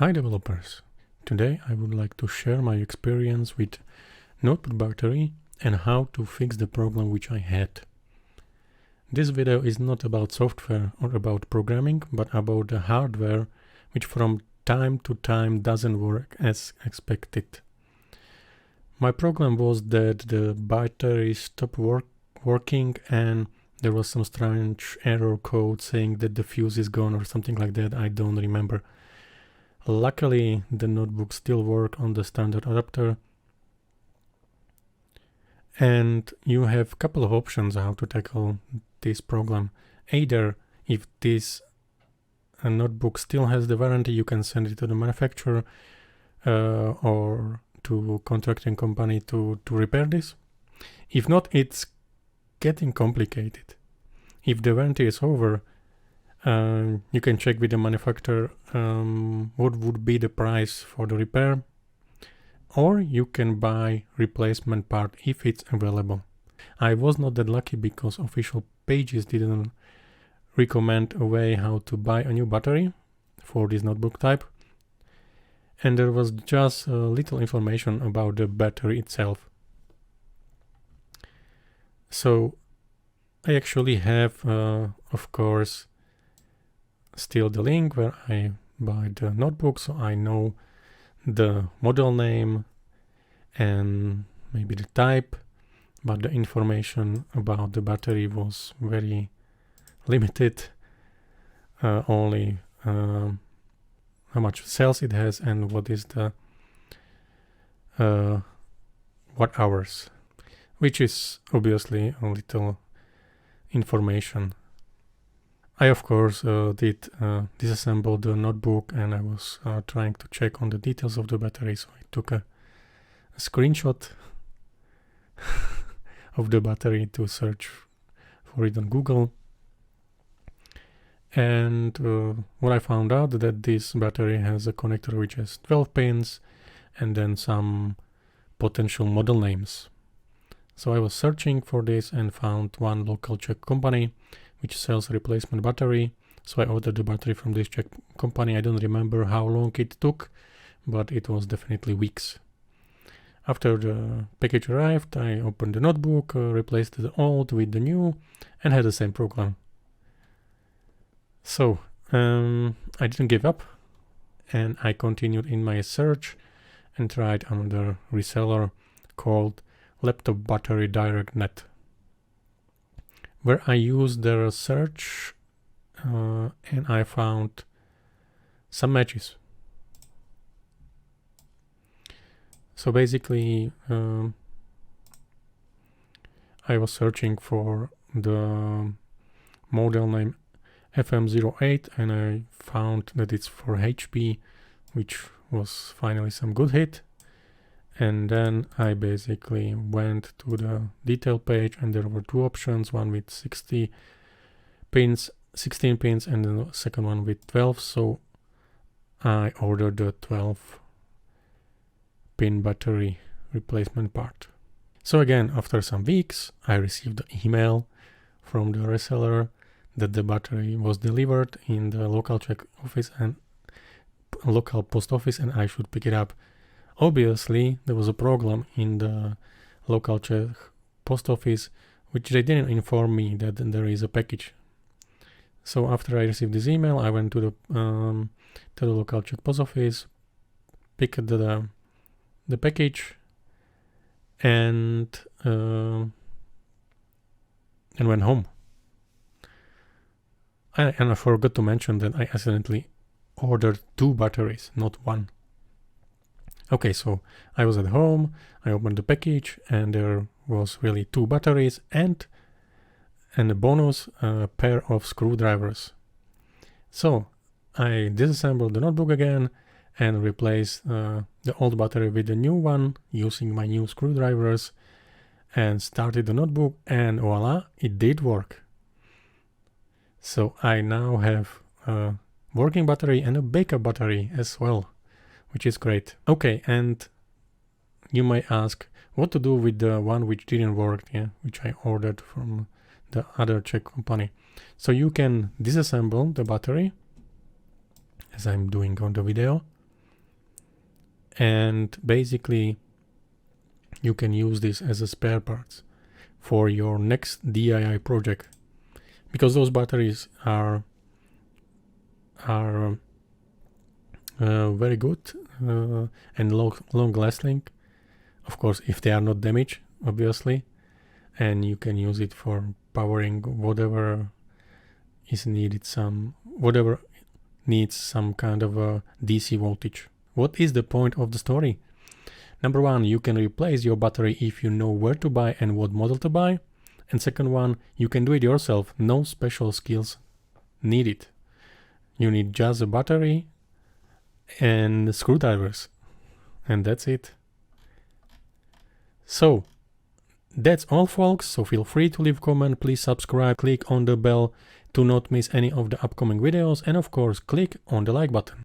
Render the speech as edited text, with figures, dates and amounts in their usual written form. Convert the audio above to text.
Hi developers! Today I would like to share my experience with notebook battery and how to fix the problem which I had. This video is not about software or about programming, but about the hardware which from time to time doesn't work as expected. My problem was that the battery stopped working and there was some strange error code saying that the fuse is gone or something like that. I don't remember. Luckily, the notebook still works on the standard adapter. And you have a couple of options how to tackle this problem. Either if this notebook still has the warranty, you can send it to the manufacturer or to contracting company to repair this. If not, it's getting complicated. If the warranty is over, you can check with the manufacturer what would be the price for the repair, or you can buy replacement part if it's available. I was not that lucky because official pages didn't recommend a way how to buy a new battery for this notebook type, and there was just little information about the battery itself. So I actually have, of course, still the link where I buy the notebook, so I know the model name and maybe the type, but the information about the battery was very limited. Only how much cells it has and what is the watt hours, which is obviously a little information. I of course did disassemble the notebook, and I was trying to check on the details of the battery, so I took a screenshot of the battery to search for it on Google. And what I found out that this battery has a connector which has 12 pins and then some potential model names. So I was searching for this and found one local Czech company which sells a replacement battery. So I ordered the battery from this Czech company. I don't remember how long it took, but it was definitely weeks. After the package arrived, I opened the notebook, replaced the old with the new, and had the same problem. So I didn't give up, and I continued in my search and tried another reseller called Laptop Battery Direct Net, where I used their search and I found some matches. So basically I was searching for the model name FM08 and I found that it's for HP, which was finally some good hit. And then I basically went to the detail page and there were two options, one with 16 pins and the second one with 12. So I ordered the 12 pin battery replacement part. So again, after some weeks, I received an email from the reseller that the battery was delivered in the local Czech office and local post office and I should pick it up. Obviously, there was a problem in the local Czech post office, which they didn't inform me that there is a package. So after I received this email, I went to the local Czech post office, picked the package, and went home. And I forgot to mention that I accidentally ordered two batteries, not one. Okay, so I was at home, I opened the package and there was really two batteries and a bonus pair of screwdrivers. So I disassembled the notebook again and replaced the old battery with the new one using my new screwdrivers and started the notebook, and voila, it did work. So I now have a working battery and a backup battery as well, which is great. Okay, and you may ask what to do with the one which didn't work, which I ordered from the other Czech company. So you can disassemble the battery, as I'm doing on the video, and basically you can use this as a spare parts for your next DIY project, because those batteries are very good and long lasting, of course, if they are not damaged, obviously, and you can use it for powering whatever is needed, whatever needs some kind of a DC voltage. What is the point of the story? Number one, you can replace your battery if you know where to buy and what model to buy. And second one, you can do it yourself, no special skills needed. You need just a battery and screwdrivers, and that's it. So that's all, folks. So feel free to leave a comment, please subscribe, click on the bell to not miss any of the upcoming videos, and of course click on the like button.